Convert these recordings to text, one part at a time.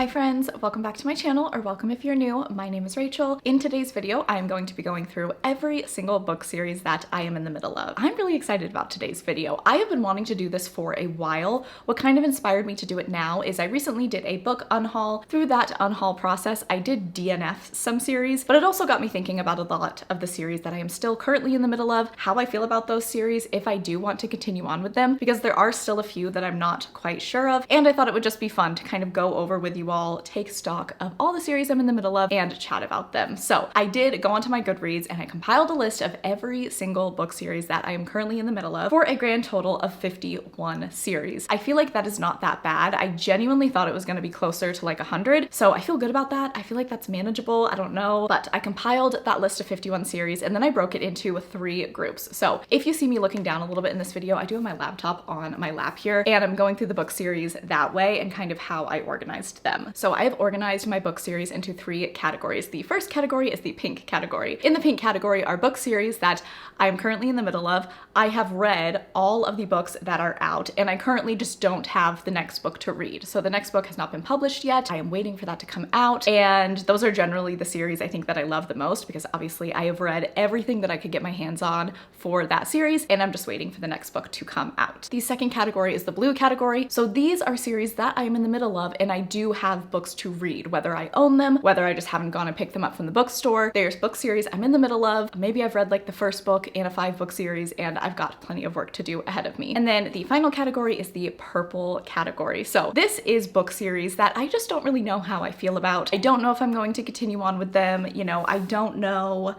Hi friends, welcome back to my channel, or welcome if you're new. My name is Rachel. In today's video, I am going to be going through every single book series that I am in the middle of. I'm really excited about today's video. I have been wanting to do this for a while. What kind of inspired me to do it now is I recently did a book unhaul. Through that unhaul process, I did DNF some series, but it also got me thinking about a lot of the series that I am still currently in the middle of, how I feel about those series, if I do want to continue on with them, because there are still a few that I'm not quite sure of, and I thought it would just be fun to kind of go over with you all, take stock of all the series I'm in the middle of, and chat about them. So I did go onto my Goodreads and I compiled a list of every single book series that I am currently in the middle of for a grand total of 51 series. I feel like that is not that bad. I genuinely thought it was going to be closer to like 100, so I feel good about that. I feel like that's manageable. I don't know, but I compiled that list of 51 series and then I broke it into 3 groups. So if you see me looking down a little bit in this video, I do have my laptop on my lap here and I'm going through the book series that way and kind of how I organized them. So I have organized my book series into 3 categories. The first category is the pink category. In the pink category are book series that I am currently in the middle of. I have read all of the books that are out and I currently just don't have the next book to read. So the next book has not been published yet. I am waiting for that to come out, and those are generally the series I think that I love the most because obviously I have read everything that I could get my hands on for that series and I'm just waiting for the next book to come out. The second category is the blue category. So these are series that I am in the middle of and I do have books to read, whether I own them, whether I just haven't gone and picked them up from the bookstore. There's book series I'm in the middle of. Maybe I've read like the first book in a 5-book series and I've got plenty of work to do ahead of me. And then the final category is the purple category. So this is book series that I just don't really know how I feel about. I don't know if I'm going to continue on with them. You know, I don't know.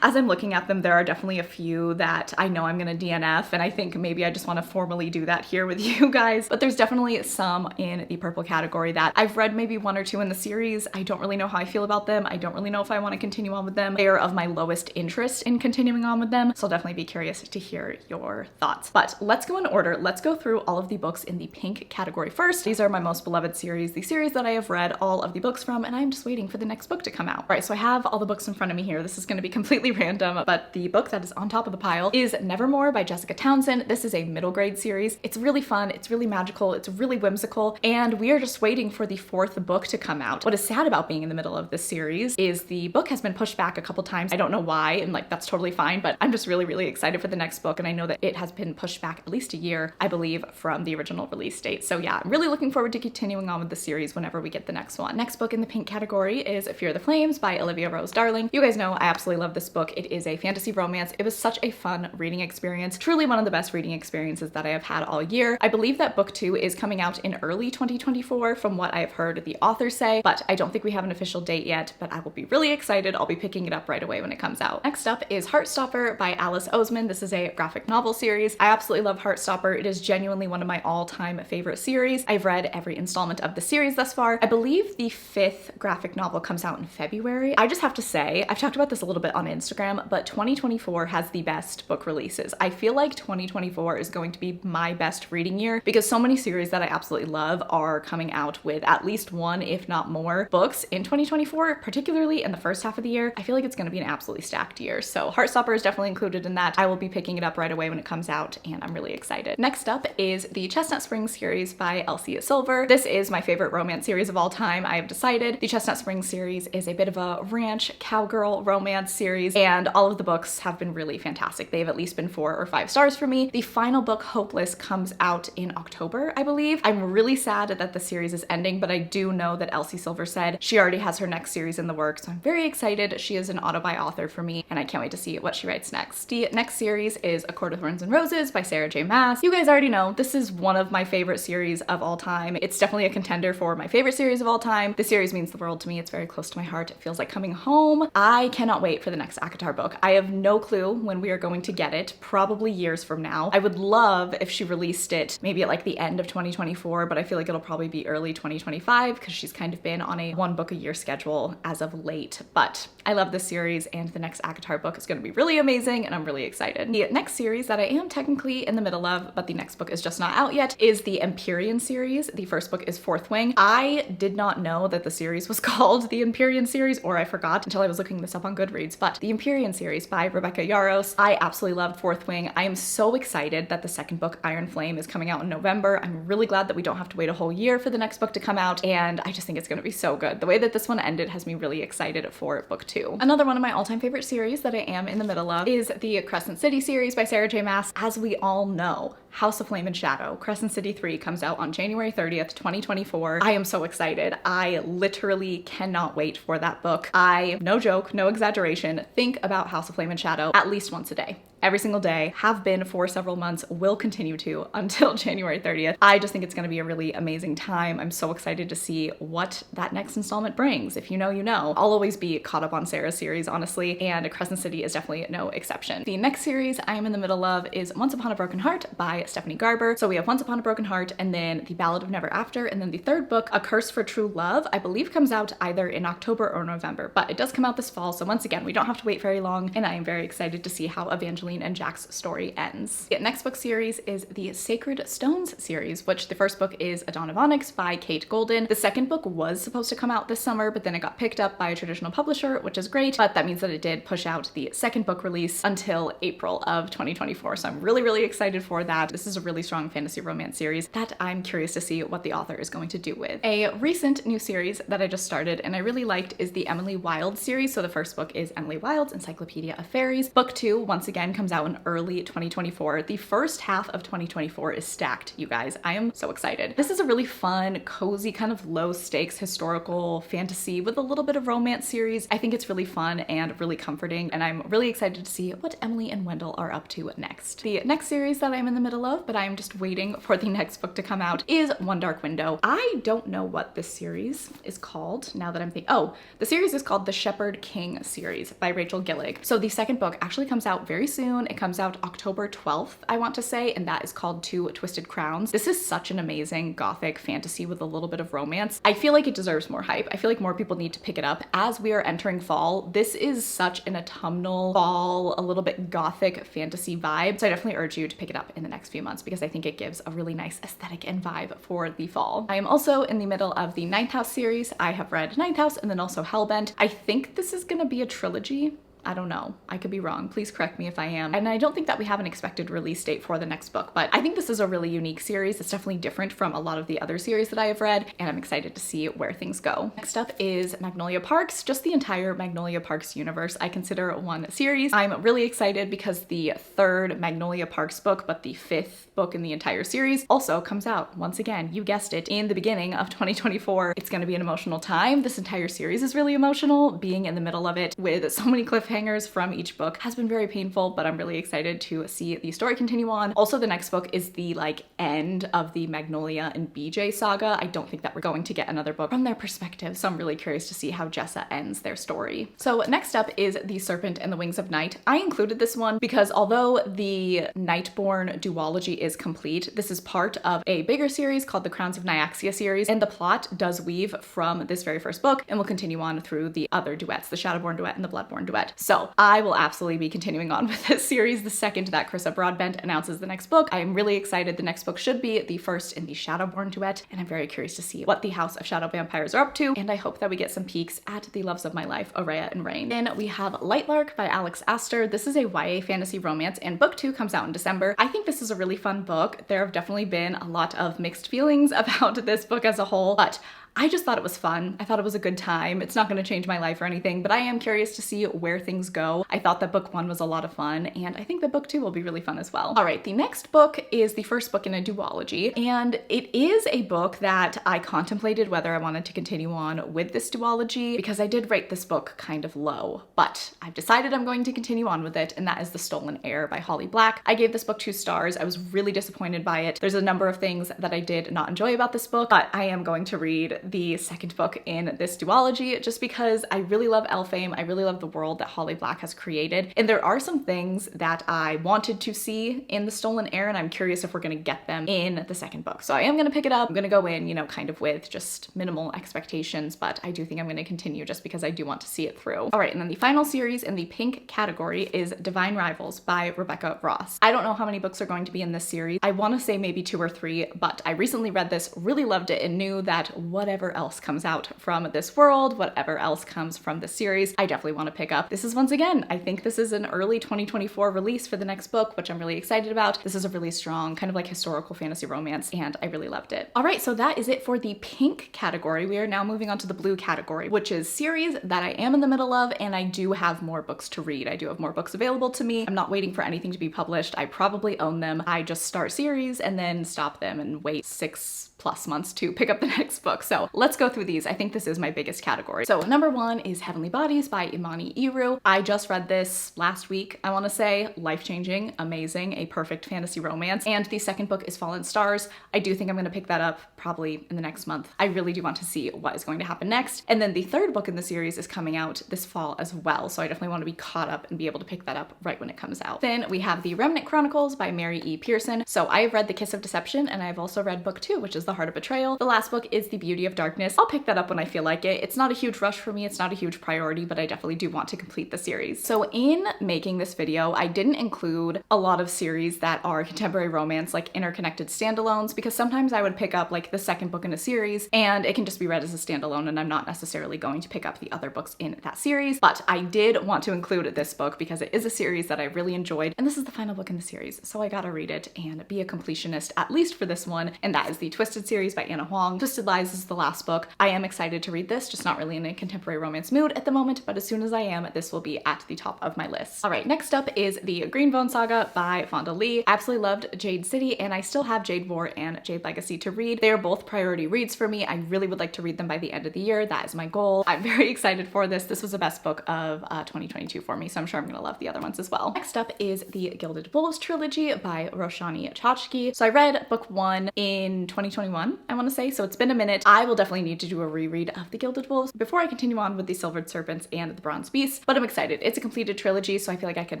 As I'm looking at them, there are definitely a few that I know I'm gonna DNF, and I think maybe I just want to formally do that here with you guys. But there's definitely some in the purple category that I've read maybe 1 or 2 in the series. I don't really know how I feel about them. I don't really know if I want to continue on with them. They are of my lowest interest in continuing on with them, so I'll definitely be curious to hear your thoughts. But let's go in order. Let's go through all of the books in the pink category first. These are my most beloved series, the series that I have read all of the books from, and I'm just waiting for the next book to come out. All right, so I have all the books in front of me here. This is going to be completely random, but the book that is on top of the pile is Nevermore by Jessica Townsend. This is a middle grade series. It's really fun, it's really magical, it's really whimsical, and we are just waiting for the 4th book to come out. What is sad about being in the middle of this series is the book has been pushed back a couple times. I don't know why, and like that's totally fine, but I'm just really excited for the next book, and I know that it has been pushed back at least a year, I believe, from the original release date. So yeah, I'm really looking forward to continuing on with the series whenever we get the next one. Next book in the pink category is Fear the Flames by Olivia Rose Darling. You guys know I absolutely love this book. It is a fantasy romance. It was such a fun reading experience. Truly one of the best reading experiences that I have had all year. I believe that book 2 is coming out in early 2024 from what I've heard the author say, but I don't think we have an official date yet, but I will be really excited. I'll be picking it up right away when it comes out. Next up is Heartstopper by Alice Oseman. This is a graphic novel series. I absolutely love Heartstopper. It is genuinely one of my all-time favorite series. I've read every installment of the series thus far. I believe the 5th graphic novel comes out in February. I just have to say, I've talked about this a little bit on Instagram, but 2024 has the best book releases. I feel like 2024 is going to be my best reading year because so many series that I absolutely love are coming out with at least 1, if not more, books in 2024, particularly in the first half of the year. I feel like it's going to be an absolutely stacked year. So Heartstopper is definitely included in that. I will be picking it up right away when it comes out, and I'm really excited. Next up is the Chestnut Springs series by Elsie Silver. This is my favorite romance series of all time. I have decided the Chestnut Springs series is a bit of a ranch cowgirl romance series, and all of the books have been really fantastic. They've at least been 4 or 5 stars for me. The final book, Hopeless, comes out in October, I believe. I'm really sad that the series is ending, but I do know that Elsie Silver said she already has her next series in the works, so I'm very excited. She is an auto-buy author for me, and I can't wait to see what she writes next. The next series is A Court of Thorns and Roses by Sarah J. Maas. You guys already know, this is one of my favorite series of all time. It's definitely a contender for my favorite series of all time. The series means the world to me. It's very close to my heart. It feels like coming home. I cannot wait for the next ACOTAR book. I have no clue when we are going to get it, probably years from now. I would love if she released it maybe at like the end of 2024, but I feel like it'll probably be early 2025 because she's kind of been on a 1 book a year schedule as of late. But I love this series, and the next ACOTAR book is going to be really amazing, and I'm really excited. The next series that I am technically in the middle of, but the next book is just not out yet, is the Empyrean series. The first book is Fourth Wing. I did not know that the series was called the Empyrean series, or I forgot until I was looking this up on Goodreads, but but the Empyrean series by Rebecca Yarros. I absolutely loved Fourth Wing. I am so excited that the second book, Iron Flame, is coming out in November. I'm really glad that we don't have to wait a whole year for the next book to come out, and I just think it's gonna be so good. The way that this one ended has me really excited for book 2. Another one of my all-time favorite series that I am in the middle of is the Crescent City series by Sarah J Maas. As we all know, House of Flame and Shadow, Crescent City 3 comes out on January 30th, 2024. I am so excited. I literally cannot wait for that book. I, no joke, no exaggeration, think about House of Flame and Shadow at least once a day. Every single day, have been for several months, will continue to until January 30th. I just think it's gonna be a really amazing time. I'm so excited to see what that next installment brings. If you know, you know. I'll always be caught up on Sarah's series, honestly, and Crescent City is definitely no exception. The next series I am in the middle of is Once Upon a Broken Heart by Stephanie Garber. So we have Once Upon a Broken Heart, and then The Ballad of Never After, and then the third book, A Curse for True Love, I believe comes out either in October or November, but it does come out this fall, so once again, we don't have to wait very long, and I am very excited to see how Evangeline and Jack's story ends. The next book series is the Sacred Stones series, which the first book is A Dawn of Onyx by Kate Golden. The second book was supposed to come out this summer, but then it got picked up by a traditional publisher, which is great, but that means that it did push out the second book release until April of 2024, so I'm really, really excited for that. This is a really strong fantasy romance series that I'm curious to see what the author is going to do with. A recent new series that I just started and I really liked is the Emily Wilde series. So the first book is Emily Wilde's Encyclopedia of Fairies. Book 2, once again, comes out in early 2024. The first half of 2024 is stacked, you guys. I am so excited. This is a really fun, cozy, kind of low stakes historical fantasy with a little bit of romance series. I think it's really fun and really comforting, and I'm really excited to see what Emily and Wendell are up to next. The next series that I'm in the middle of, but I'm just waiting for the next book to come out, is One Dark Window. I don't know what this series is called now that I'm thinking. Oh, the series is called The Shepherd King series by Rachel Gillig. So the second book actually comes out very soon. It comes out October 12th, I want to say, and that is called Two Twisted Crowns. This is such an amazing gothic fantasy with a little bit of romance. I feel like it deserves more hype. I feel like more people need to pick it up. As we are entering fall, this is such an autumnal fall, a little bit gothic fantasy vibe. So I definitely urge you to pick it up in the next few months because I think it gives a really nice aesthetic and vibe for the fall. I am also in the middle of the Ninth House series. I have read Ninth House and then also Hellbent. I think this is gonna be a trilogy. I don't know. I could be wrong. Please correct me if I am. And I don't think that we have an expected release date for the next book, but I think this is a really unique series. It's definitely different from a lot of the other series that I have read, and I'm excited to see where things go. Next up is Magnolia Parks. Just the entire Magnolia Parks universe I consider one series. I'm really excited because the third Magnolia Parks book, but the fifth book in the entire series, also comes out. Once again, you guessed it, in the beginning of 2024. It's gonna be an emotional time. This entire series is really emotional. Being in the middle of it with so many cliffhangers from each book has been very painful, but I'm really excited to see the story continue on. Also, the next book is the end of the Magnolia and BJ saga. I don't think that we're going to get another book from their perspective, so I'm really curious to see how Jessa ends their story. So next up is The Serpent and the Wings of Night. I included this one because although the Nightborn duology is complete, this is part of a bigger series called the Crowns of Nyaxia series, and the plot does weave from this very first book and will continue on through the other duets, the Shadowborn duet and the Bloodborne duet. So I will absolutely be continuing on with this series the second that Carissa Broadbent announces the next book. I am really excited. The next book should be the first in the Shadowborn duet, and I'm very curious to see what the House of Shadow Vampires are up to, and I hope that we get some peeks at the loves of my life, Aurea and Rain. Then we have Lightlark by Alex Astor. This is a YA fantasy romance, and book 2 comes out in December. I think this is a really fun book. There have definitely been a lot of mixed feelings about this book as a whole, but I just thought it was fun. I thought it was a good time. It's not going to change my life or anything, but I am curious to see where things go. I thought that book 1 was a lot of fun, and I think that book 2 will be really fun as well. All right, the next book is the first book in a duology, and it is a book that I contemplated whether I wanted to continue on with this duology because I did rate this book kind of low, but I've decided I'm going to continue on with it, and that is The Stolen Heir by Holly Black. I gave this book 2 stars. I was really disappointed by it. There's a number of things that I did not enjoy about this book, but I am going to read the second book in this duology just because I really love Elfhame. I really love the world that Holly Black has created, and there are some things that I wanted to see in The Stolen Heir, and I'm curious if we're gonna get them in the second book. So I am gonna pick it up. I'm gonna go in, you know, kind of with just minimal expectations, but I do think I'm gonna continue just because I do want to see it through. All right, and then the final series in the pink category is Divine Rivals by Rebecca Ross. I don't know how many books are going to be in this series. I want to say maybe 2 or 3, but I recently read this, really loved it, and knew that whatever whatever else comes out from this world, whatever else comes from the series, I definitely want to pick up. This is once again, I think this is an early 2024 release for the next book, which I'm really excited about. This is a really strong kind of like historical fantasy romance, and I really loved it. All right, so that is it for the pink category. We are now moving on to the blue category, which is series that I am in the middle of, and I do have more books to read. I do have more books available to me. I'm not waiting for anything to be published. I probably own them. I just start series and then stop them and wait 6+ months to pick up the next book. So let's go through these. I think this is my biggest category. So number one is Heavenly Bodies by Imani Iru. I just read this last week, I want to say. Life-changing, amazing, a perfect fantasy romance. And the second book is Fallen Stars. I do think I'm going to pick that up probably in the next month. I really do want to see what is going to happen next. And then the third book in the series is coming out this fall as well. So I definitely want to be caught up and be able to pick that up right when it comes out. Then we have The Remnant Chronicles by Mary E. Pearson. So I have read The Kiss of Deception, and I've also read book 2, which is The Heart of Betrayal. The last book is The Beauty of Darkness. I'll pick that up when I feel like it. It's not a huge rush for me. It's not a huge priority, but I definitely do want to complete the series. So in making this video, I didn't include a lot of series that are contemporary romance, like interconnected standalones, because sometimes I would pick up like the second book in a series and it can just be read as a standalone, and I'm not necessarily going to pick up the other books in that series. But I did want to include this book because it is a series that I really enjoyed, and this is the final book in the series, so I gotta read it and be a completionist, at least for this one, and that is the Twisted series by Anna Huang. Twisted Lies is the last book. I am excited to read this, just not really in a contemporary romance mood at the moment, but as soon as I am, this will be at the top of my list. All right, next up is the Greenbone Saga by Fonda Lee. I absolutely loved Jade City, and I still have Jade War and Jade Legacy to read. They are both priority reads for me. I really would like to read them by the end of the year. That is my goal. I'm very excited for this. This was the best book of 2022 for me, so I'm sure I'm gonna love the other ones as well. Next up is the Gilded Wolves trilogy by Roshani Chachki. So I read book 1 in 2021, I want to say, so it's been a minute. I will definitely need to do a reread of the Gilded Wolves before I continue on with the Silvered Serpents and the Bronze Beasts, but I'm excited. It's a completed trilogy, so I feel like I could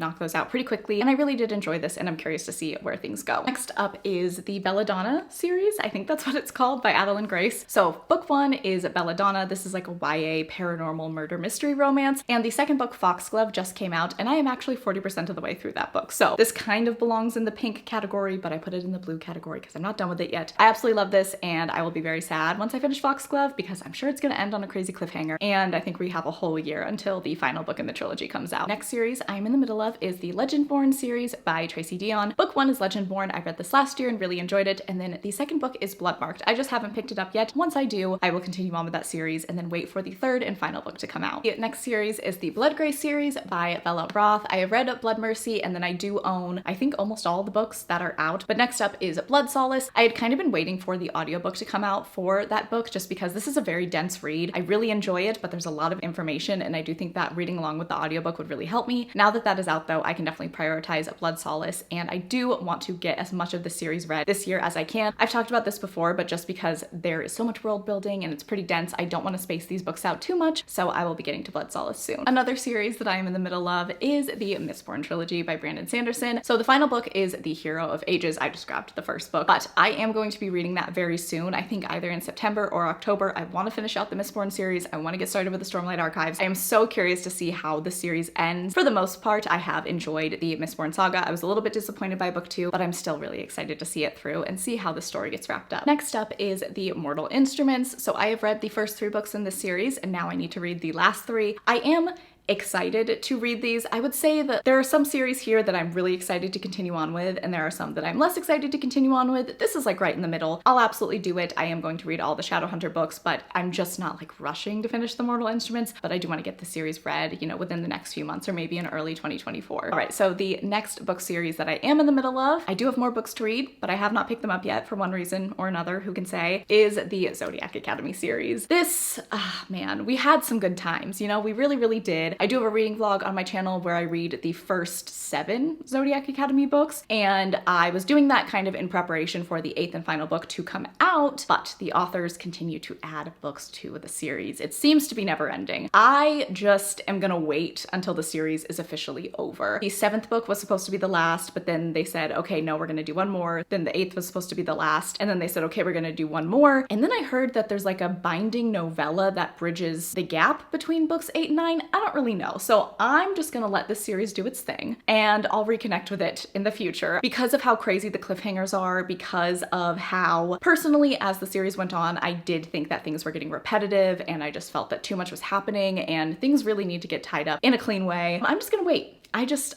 knock those out pretty quickly, and I really did enjoy this, and I'm curious to see where things go. Next up is the Belladonna series. I think that's what it's called, by Adeline Grace. So book 1 is Belladonna. This is like a YA paranormal murder mystery romance, and the second book, Foxglove, just came out, and I am actually 40% of the way through that book. So this kind of belongs in the pink category, but I put it in the blue category because I'm not done with it yet. I absolutely love this, and I will be very sad once I finish Foxglove because I'm sure it's gonna end on a crazy cliffhanger, and I think we have a whole year until the final book in the trilogy comes out. Next series I'm in the middle of is the Legendborn series by Tracy Deonn. Book 1 is Legendborn. I read this last year and really enjoyed it, and then the second book is Bloodmarked. I just haven't picked it up yet. Once I do, I will continue on with that series and then wait for the third and final book to come out. The next series is the Bloodgrace series by Bella Roth. I have read Blood Mercy, and then I do own, I think, almost all the books that are out. But next up is Blood Solace. I had kind of been waiting for the audiobook to come out for that book just because this is a very dense read. I really enjoy it, but there's a lot of information, and I do think that reading along with the audiobook would really help me. Now that that is out though, I can definitely prioritize Blood Solace, and I do want to get as much of the series read this year as I can. I've talked about this before, but just because there is so much world building and it's pretty dense, I don't want to space these books out too much, so I will be getting to Blood Solace soon. Another series that I am in the middle of is the Mistborn trilogy by Brandon Sanderson. So the final book is The Hero of Ages. I just grabbed the first book, but I am going to be reading that very soon. I think either in September or October. I want to finish out the Mistborn series. I want to get started with the Stormlight Archives. I am so curious to see how the series ends. For the most part, I have enjoyed the Mistborn saga. I was a little bit disappointed by book 2, but I'm still really excited to see it through and see how the story gets wrapped up. Next up is the Mortal Instruments. So I have read the first 3 books in this series, and now I need to read the last 3. I am excited to read these. I would say that there are some series here that I'm really excited to continue on with, and there are some that I'm less excited to continue on with. This is like right in the middle. I'll absolutely do it. I am going to read all the Shadowhunter books, but I'm just not like rushing to finish the Mortal Instruments, but I do want to get the series read, you know, within the next few months or maybe in early 2024. All right, so the next book series that I am in the middle of, I do have more books to read, but I have not picked them up yet for one reason or another, who can say, is the Zodiac Academy series. This, man, we had some good times, you know, we really, really did. I do have a reading vlog on my channel where I read the first 7 Zodiac Academy books, and I was doing that kind of in preparation for the 8th and final book to come out, but the authors continue to add books to the series. It seems to be never ending. I just am gonna wait until the series is officially over. The 7th book was supposed to be the last, but then they said, okay, no, we're gonna do one more. Then the 8th was supposed to be the last, and then they said, okay, we're gonna do one more. And then I heard that there's like a binding novella that bridges the gap between books 8 and 9. I don't really really know. So I'm just gonna let this series do its thing and I'll reconnect with it in the future because of how crazy the cliffhangers are, because of how personally as the series went on, I did think that things were getting repetitive and I just felt that too much was happening and things really need to get tied up in a clean way. I'm just gonna wait.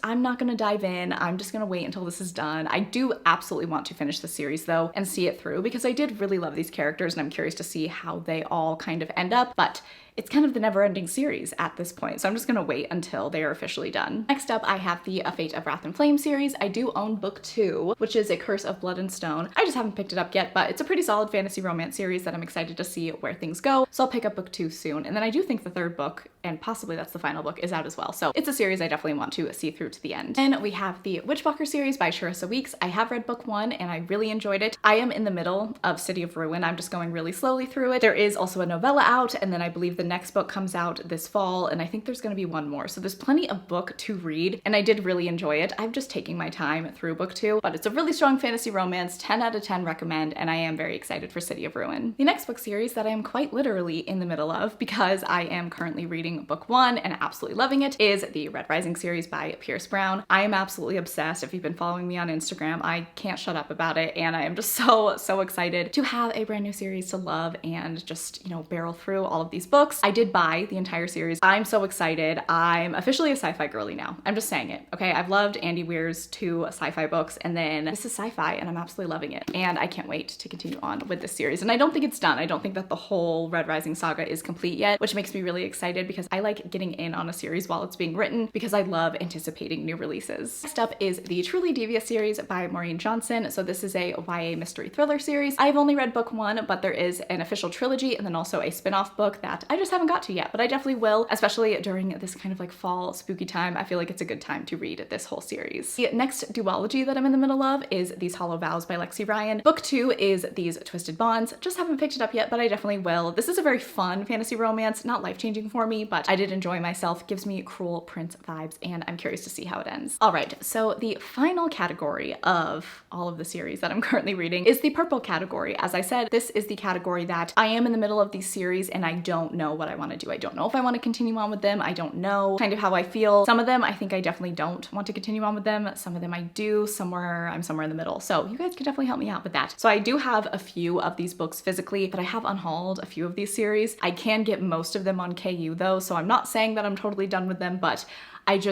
I'm not gonna dive in. I'm just gonna wait until this is done. I do absolutely want to finish the series though and see it through because I did really love these characters and I'm curious to see how they all kind of end up, but it's kind of the never-ending series at this point, so I'm just gonna wait until they are officially done. Next up, I have the A Fate of Wrath and Flame series. I do own book 2, which is A Curse of Blood and Stone. I just haven't picked it up yet, but it's a pretty solid fantasy romance series that I'm excited to see where things go, so I'll pick up book 2 soon. And then I do think the 3rd book, and possibly that's the final book, is out as well. So it's a series I definitely want to see through to the end. And we have the Witchwalker series by Sharissa Weeks. I have read book 1 and I really enjoyed it. I am in the middle of City of Ruin. I'm just going really slowly through it. There is also a novella out, and then I believe the next book comes out this fall, and I think there's gonna be one more. So there's plenty of book to read, and I did really enjoy it. I'm just taking my time through book 2, but it's a really strong fantasy romance, 10 out of 10 recommend, and I am very excited for City of Ruin. The next book series that I am quite literally in the middle of, because I am currently reading book 1 and absolutely loving it, is the Red Rising series by Pierce Brown. I am absolutely obsessed. If you've been following me on Instagram, I can't shut up about it, and I am just so excited to have a brand new series to love and just, you know, barrel through all of these books. I did buy the entire series. I'm so excited. I'm officially a sci-fi girly now. I'm just saying it, okay? I've loved Andy Weir's 2 sci-fi books, and then this is sci-fi, and I'm absolutely loving it. And I can't wait to continue on with this series. And I don't think it's done. I don't think that the whole Red Rising saga is complete yet, which makes me really excited because I like getting in on a series while it's being written because I love anticipating new releases. Next up is the Truly Devious series by Maureen Johnson. So this is a YA mystery thriller series. I've only read book 1, but there is an official trilogy and then also a spin-off book that I just haven't got to yet, but I definitely will, especially during this kind of like fall spooky time. I feel like it's a good time to read this whole series. The next duology that I'm in the middle of is These Hollow Vows by Lexi Ryan. Book 2 is These Twisted Bonds. Just haven't picked it up yet, but I definitely will. This is a very fun fantasy romance, not life-changing for me, but I did enjoy myself. Gives me Cruel Prince vibes, and I'm curious to see how it ends. All right, so the final category of all of the series that I'm currently reading is the purple category. As I said, this is the category that I am in the middle of these series and I don't know what I want to do. I don't know if I want to continue on with them. I don't know kind of how I feel. Some of them I think I definitely don't want to continue on with them. Some of them I do. I'm somewhere in the middle. So you guys can definitely help me out with that. So I do have a few of these books physically, but I have unhauled a few of these series. I can get most of them on KU though, so I'm not saying that I'm totally done with them, but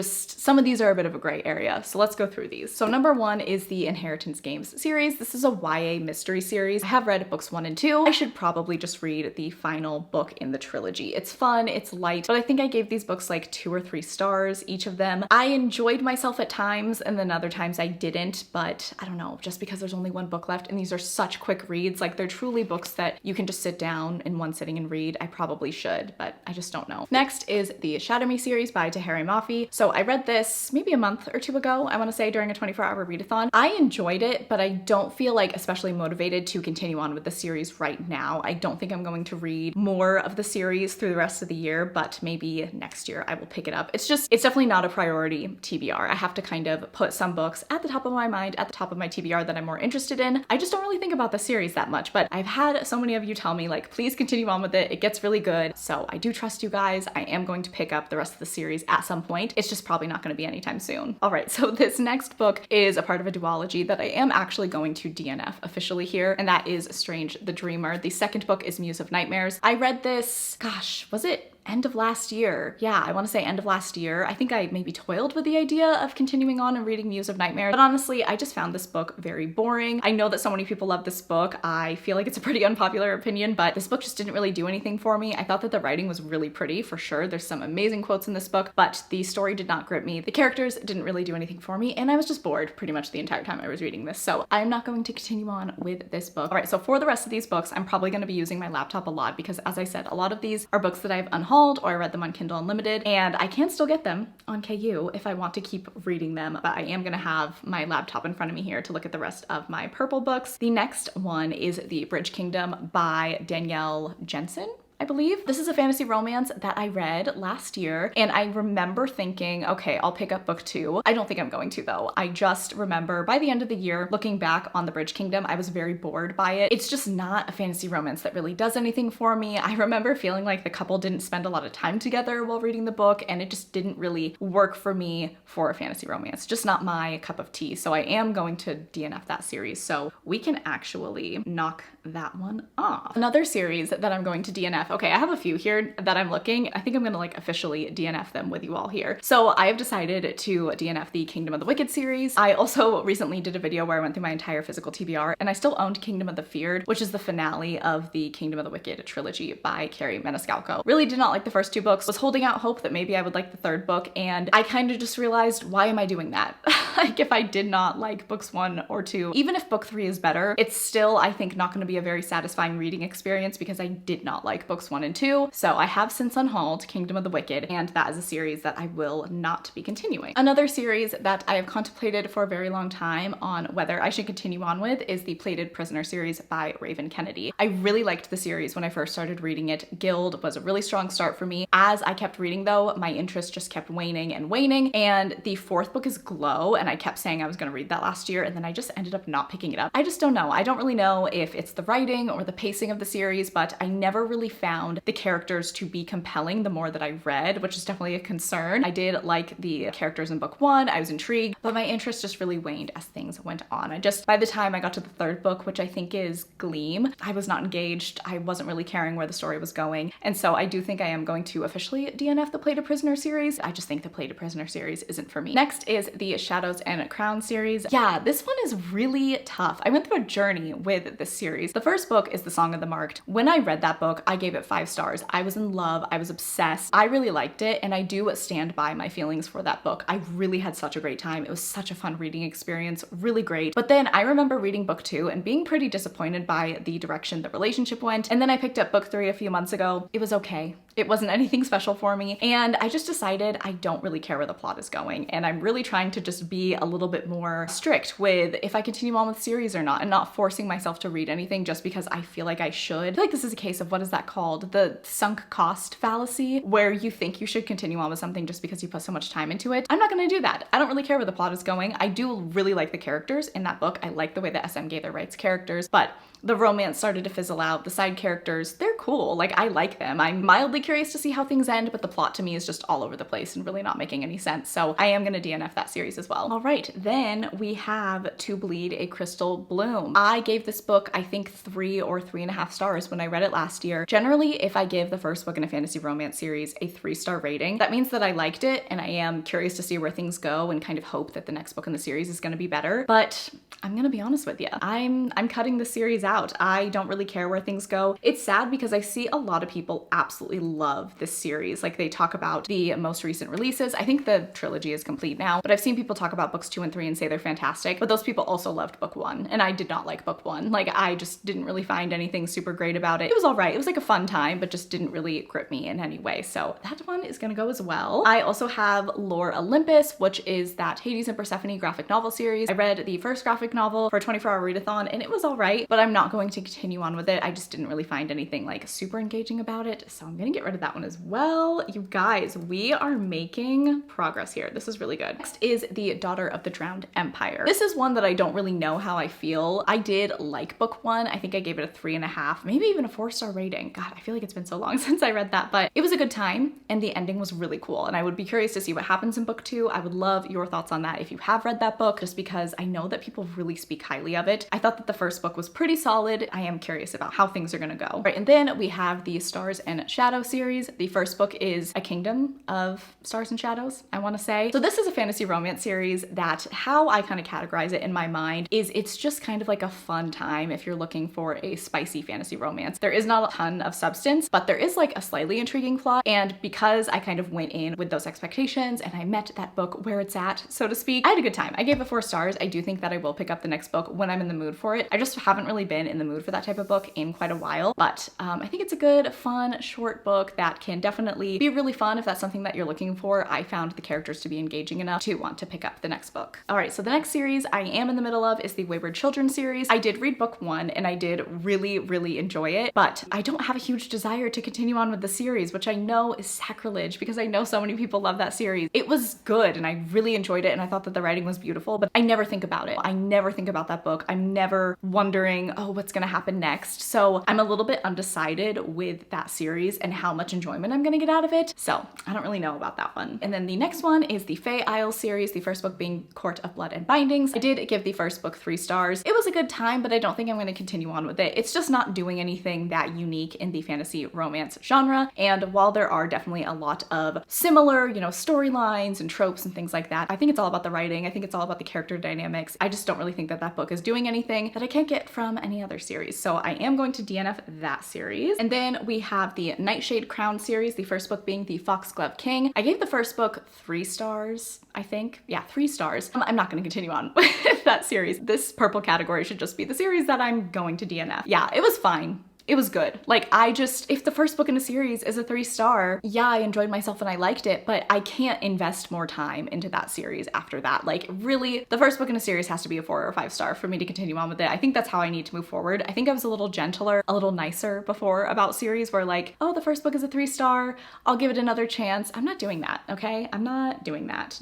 some of these are a bit of a gray area, so let's go through these. So number 1 is the Inheritance Games series. This is a YA mystery series. I have read books 1 and 2. I should probably just read the final book in the trilogy. It's fun, it's light, but I think I gave these books like 2 or 3 stars, each of them. I enjoyed myself at times, and then other times I didn't, but I don't know, just because there's only 1 book left, and these are such quick reads, like they're truly books that you can just sit down in one sitting and read. I probably should, but I just don't know. Next is the Shadow Me series by Tahari Mafi. So I read this maybe a month or 2 ago, I want to say, during a 24-hour readathon. I enjoyed it, but I don't feel like especially motivated to continue on with the series right now. I don't think I'm going to read more of the series through the rest of the year, but maybe next year I will pick it up. It's definitely not a priority TBR. I have to kind of put some books at the top of my mind, at the top of my TBR that I'm more interested in. I just don't really think about the series that much, but I've had so many of you tell me like, please continue on with it. It gets really good. So I do trust you guys. I am going to pick up the rest of the series at some point. It's just probably not going to be anytime soon. All right, so this next book is a part of a duology that I am actually going to DNF officially here, and that is Strange the Dreamer. The second book is Muse of Nightmares. I read this, gosh, was it end of last year? Yeah, I want to say end of last year. I think I maybe toiled with the idea of continuing on and reading Muse of Nightmares, but honestly, I just found this book very boring. I know that so many people love this book. I feel like it's a pretty unpopular opinion, but this book just didn't really do anything for me. I thought that the writing was really pretty, for sure. There's some amazing quotes in this book, but the story did not grip me. The characters didn't really do anything for me, and I was just bored pretty much the entire time I was reading this. So I'm not going to continue on with this book. All right, so for the rest of these books, I'm probably going to be using my laptop a lot because, as I said, a lot of these are books that I've unhauled or I read them on Kindle Unlimited, and I can still get them on KU if I want to keep reading them, but I am gonna have my laptop in front of me here to look at the rest of my purple books. The next one is The Bridge Kingdom by Danielle Jensen. I believe. This is a fantasy romance that I read last year, and I remember thinking, okay, I'll pick up book 2. I don't think I'm going to though. I just remember by the end of the year, looking back on The Bridge Kingdom, I was very bored by it. It's just not a fantasy romance that really does anything for me. I remember feeling like the couple didn't spend a lot of time together while reading the book, and it just didn't really work for me for a fantasy romance. Just not my cup of tea. So I am going to DNF that series. So we can actually knock that one off. Another series that I'm going to DNF. Okay, I have a few here that I'm looking. I think I'm gonna like officially DNF them with you all here. So I have decided to DNF the Kingdom of the Wicked series. I also recently did a video where I went through my entire physical TBR, and I still owned Kingdom of the Feared, which is the finale of the Kingdom of the Wicked trilogy by Carrie Maniscalco. Really did not like the first 2 books, was holding out hope that maybe I would like the 3rd book, and I kind of just realized, why am I doing that? Like, if I did not like books 1 or 2, even if book 3 is better, it's still, I think, not gonna be a very satisfying reading experience because I did not like books 1 and 2. So I have since unhauled Kingdom of the Wicked, and that is a series that I will not be continuing. Another series that I have contemplated for a very long time on whether I should continue on with is the Plated Prisoner series by Raven Kennedy. I really liked the series when I first started reading it. Guild was a really strong start for me. As I kept reading though, my interest just kept waning and waning, and the 4th book is Glow, and I kept saying I was gonna read that last year, and then I just ended up not picking it up. I just don't know. I don't really know if it's the writing or the pacing of the series, but I never really found the characters to be compelling the more that I read, which is definitely a concern. I did like the characters in book 1, I was intrigued, but my interest just really waned as things went on. By the time I got to the 3rd book, which I think is Gleam, I was not engaged. I wasn't really caring where the story was going. And so I do think I am going to officially DNF the Plated Prisoner series. I just think the Plated Prisoner series isn't for me. Next is the Shadows and Crown series. Yeah, this one is really tough. I went through a journey with this series. The first book is The Song of the Marked. When I read that book, I gave it 5 stars. I was in love. I was obsessed. I really liked it, and I do stand by my feelings for that book. I really had such a great time. It was such a fun reading experience, really great. But then I remember reading book 2 and being pretty disappointed by the direction the relationship went. And then I picked up book 3 a few months ago. It was okay. It wasn't anything special for me, and I just decided I don't really care where the plot is going, and I'm really trying to just be a little bit more strict with if I continue on with the series or not, and not forcing myself to read anything just because I feel like I should. I feel like this is a case of, what is that called? The sunk cost fallacy, where you think you should continue on with something just because you put so much time into it. I'm not gonna do that. I don't really care where the plot is going. I do really like the characters in that book. I like the way that SM Gaither writes characters, but the romance started to fizzle out. The side characters, they're cool. Like, I like them. I'm mildly curious to see how things end, but the plot to me is just all over the place and really not making any sense. So I am gonna DNF that series as well. All right, then we have To Bleed a Crystal Bloom. I gave this book, I think 3 or 3.5 stars when I read it last year. Generally, if I give the first book in a fantasy romance series a 3-star rating, that means that I liked it and I am curious to see where things go and kind of hope that the next book in the series is gonna be better. But I'm gonna be honest with you. I'm cutting the series out. I don't really care where things go. It's sad because I see a lot of people absolutely love this series. Like, they talk about the most recent releases. I think the trilogy is complete now, but I've seen people talk about books 2 and 3 and say they're fantastic, but those people also loved book 1, and I did not like book 1. Like, I just didn't really find anything super great about it. It was all right. It was like a fun time, but just didn't really grip me in any way. So that one is gonna go as well. I also have Lore Olympus, which is that Hades and Persephone graphic novel series. I read the first graphic novel for a 24-hour readathon, and it was all right, but I'm not going to continue on with it. I just didn't really find anything like super engaging about it, so I'm gonna get rid of that one as well. You guys, we are making progress here. This is really good. Next is The Daughter of the Drowned Empire. This is one that I don't really know how I feel. I did like book 1. I think I gave it a 3.5, maybe even a 4-star rating. God, I feel like it's been so long since I read that, but it was a good time, and the ending was really cool, and I would be curious to see what happens in book 2. I would love your thoughts on that if you have read that book, just because I know that people really speak highly of it. I thought that the first book was pretty solid. I am curious about how things are gonna go. Right, and then we have the Stars and Shadow series. The first book is A Kingdom of Stars and Shadows, I wanna say. So this is a fantasy romance series that, how I kind of categorize it in my mind is it's just kind of like a fun time if you're looking for a spicy fantasy romance. There is not a ton of substance, but there is like a slightly intriguing plot, and because I kind of went in with those expectations and I met that book where it's at, so to speak, I had a good time. I gave it 4 stars. I do think that I will pick up the next book when I'm in the mood for it. I just haven't really been in the mood for that type of book in quite a while, but I think it's a good, fun, short book. book that can definitely be really fun if that's something that you're looking for. I found the characters to be engaging enough to want to pick up the next book. All right, so the next series I am in the middle of is the Wayward Children series. I did read book 1 and I did really enjoy it, but I don't have a huge desire to continue on with the series, which I know is sacrilege because I know so many people love that series. It was good and I really enjoyed it and I thought that the writing was beautiful, but I never think about it. I never think about that book. I'm never wondering, oh, what's gonna happen next? So I'm a little bit undecided with that series and how much enjoyment I'm gonna get out of it. So I don't really know about that one. And then the next one is the Fae Isles series, the first book being Court of Blood and Bindings. I did give the first book 3 stars. It was a good time, but I don't think I'm gonna continue on with it. It's just not doing anything that unique in the fantasy romance genre. And while there are definitely a lot of similar, you know, storylines and tropes and things like that, I think it's all about the writing. I think it's all about the character dynamics. I just don't really think that that book is doing anything that I can't get from any other series. So I am going to DNF that series. And then we have the Nightshade Crown series, the first book being the Foxglove King. I gave the first book 3 stars, I think. Yeah, 3 stars. I'm not going to continue on with that series. This purple category should just be the series that I'm going to DNF. Yeah, it was fine. It was good. Like, if the first book in a series is a 3-star, yeah, I enjoyed myself and I liked it, but I can't invest more time into that series after that. Like, really, the first book in a series has to be a 4 or 5-star for me to continue on with it. I think that's how I need to move forward. I think I was a little gentler, a little nicer before about series where like, oh, the first book is a 3-star, I'll give it another chance. I'm not doing that, okay? I'm not doing that.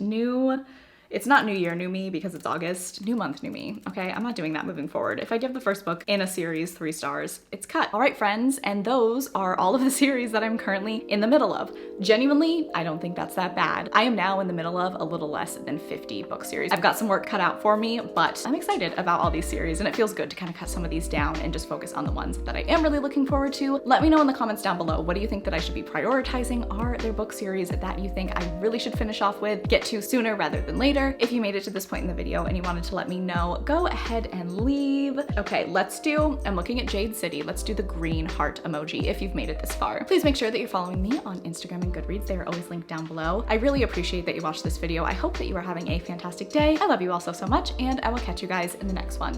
It's not new year, new me because it's August. New month, new me, okay? I'm not doing that moving forward. If I give the first book in a series 3 stars, it's cut. All right, friends, and those are all of the series that I'm currently in the middle of. Genuinely, I don't think that's that bad. I am now in the middle of a little less than 50 book series. I've got some work cut out for me, but I'm excited about all these series and it feels good to kind of cut some of these down and just focus on the ones that I am really looking forward to. Let me know in the comments down below, what do you think that I should be prioritizing? Are there book series that you think I really should finish off with, get to sooner rather than later? If you made it to this point in the video and you wanted to let me know, go ahead and leave. Okay, I'm looking at Jade City. Let's do the green heart emoji if you've made it this far. Please make sure that you're following me on Instagram and Goodreads. They are always linked down below. I really appreciate that you watched this video. I hope that you are having a fantastic day. I love you all so much, and I will catch you guys in the next one.